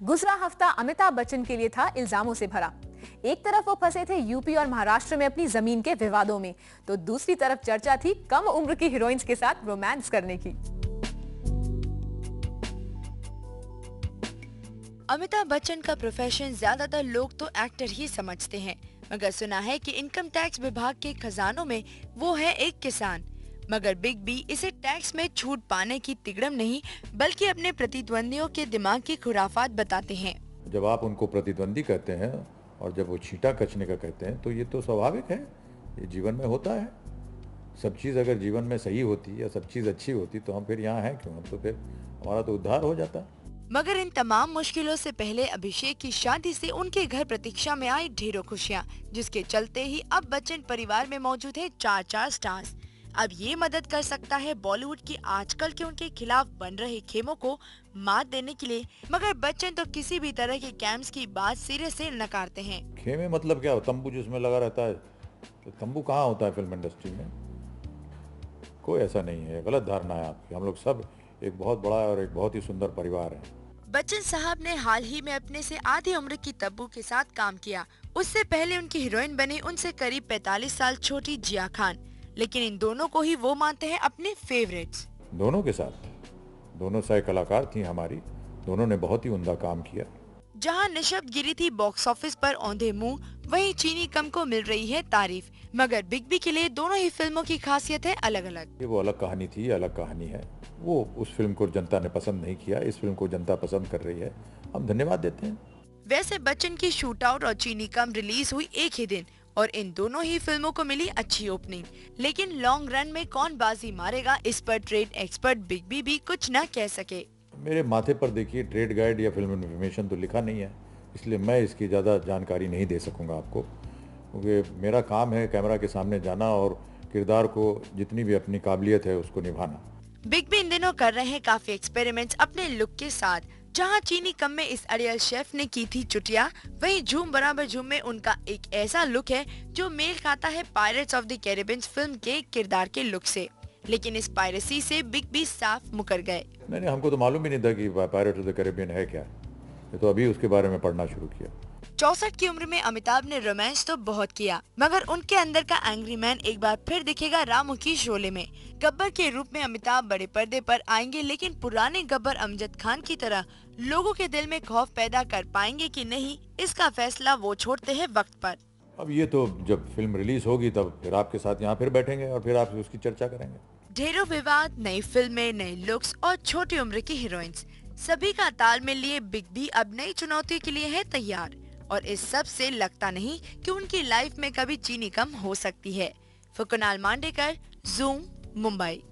गुजरा हफ्ता अमिताभ बच्चन के लिए था इल्जामों से भरा। एक तरफ वो फंसे थे यूपी और महाराष्ट्र में अपनी जमीन के विवादों में, तो दूसरी तरफ चर्चा थी कम उम्र की हीरोइंस के साथ रोमांस करने की। अमिताभ बच्चन का प्रोफेशन ज्यादातर लोग तो एक्टर ही समझते हैं, मगर सुना है कि इनकम टैक्स विभाग के खजानों में वो है एक किसान। मगर बिग बी इसे टैक्स में छूट पाने की तिगड़म नहीं, बल्कि अपने प्रतिद्वंदियों के दिमाग की खुराफात बताते हैं। जब आप उनको प्रतिद्वंदी कहते हैं और जब वो छींटा कचने का कहते हैं, तो ये तो स्वाभाविक है, ये जीवन में होता है। सब चीज़ अगर जीवन में सही होती या सब चीज़ अच्छी होती तो हम फिर यहाँ हैं क्यों? हम तो फिर हमारा तो उद्धार हो जाता। मगर इन तमाम मुश्किलों से पहले अभिषेक की शादी से उनके घर प्रतीक्षा में आई ढेरों खुशियां, जिसके चलते ही अब बच्चन परिवार में मौजूद है चार स्टार्स। अब ये मदद कर सकता है बॉलीवुड की आजकल के उनके खिलाफ बन रहे खेमों को मात देने के लिए। मगर बच्चन तो किसी भी तरह के कैंप्स की बात सिरे से नकारते हैं। खेमे मतलब क्या? तंबू जिसमें लगा रहता है, तो तंबू कहाँ होता है फिल्म इंडस्ट्री में? कोई ऐसा नहीं है, गलत धारणा है आपकी। हम लोग सब एक बहुत बड़ा और एक बहुत ही सुंदर परिवार है। बच्चन साहब ने हाल ही में अपने से आधी उम्र की तब्बू के साथ काम किया। उससे पहले उनकी हीरोइन बनी उनसे करीब 45 साल छोटी जिया खान, लेकिन इन दोनों को ही वो मानते हैं अपने फेवरेट्स। दोनों के साथ, दोनों सह कलाकार थी हमारी, दोनों ने बहुत ही उम्दा काम किया। जहां निशब्द गिरी थी बॉक्स ऑफिस पर औंधे मुंह, वहीं चीनी कम को मिल रही है तारीफ। मगर बिग बी के लिए दोनों ही फिल्मों की खासियत है अलग अलग। ये वो अलग कहानी थी, अलग कहानी है। वो उस फिल्म को जनता ने पसंद नहीं किया, इस फिल्म को जनता पसंद कर रही है, हम धन्यवाद देते हैं। वैसे बच्चन की शूट आउट और चीनी कम रिलीज हुई एक ही दिन और इन दोनों ही फिल्मों को मिली अच्छी ओपनिंग, लेकिन लॉन्ग रन में कौन बाजी मारेगा, इस पर ट्रेड एक्सपर्ट बिग बी भी कुछ न कह सके। मेरे माथे पर देखिए ट्रेड गाइड या फिल्म इन्फॉर्मेशन तो लिखा नहीं है, इसलिए मैं इसकी ज़्यादा जानकारी नहीं दे सकूंगा आपको, क्योंकि मेरा काम है कैमरा के सामने जाना और किरदार को जितनी भी अपनी काबिलियत है उसको निभाना। बिग बी इन दिनों कर रहे हैं काफी एक्सपेरिमेंट्स अपने लुक के साथ। जहां चीनी कम में इस अरियल शेफ ने की थी चुटिया, वहीं झूम बराबर झूम में उनका एक ऐसा लुक है जो मेल खाता है pirates of the Caribbean film के किरदार के लुक से। लेकिन इस पायरेसी से बिग बी साफ मुकर गए। नहीं, हमको तो मालूम ही नहीं था कि पायरेट्स ऑफ द कैरिबियन है क्या। ये तो अभी उसके बारे में पढ़ना शुरू किया। 64 की उम्र में अमिताभ ने रोमांस तो बहुत किया, मगर उनके अंदर का एंग्री मैन एक बार फिर दिखेगा रामू की शोले में। गब्बर के रूप में अमिताभ बड़े पर्दे पर आएंगे, लेकिन पुराने गब्बर अमजद खान की तरह लोगों के दिल में खौफ पैदा कर पाएंगे कि नहीं, इसका फैसला वो छोड़ते हैं वक्त पर। अब ये तो जब फिल्म रिलीज होगी तब फिर आपके साथ यहाँ फिर बैठेंगे और फिर आपसे उसकी चर्चा करेंगे। ढेरों विवाद, नई फिल्में, नए लुक्स और छोटी उम्र की हीरोइंस, सभी का तालमेल लिए बिग बी अब नई चुनौती के लिए है तैयार। और इस सब से लगता नहीं कि उनकी लाइफ में कभी चीनी कम हो सकती है। फुकुनाल मांडेकर, ज़ूम, मुंबई।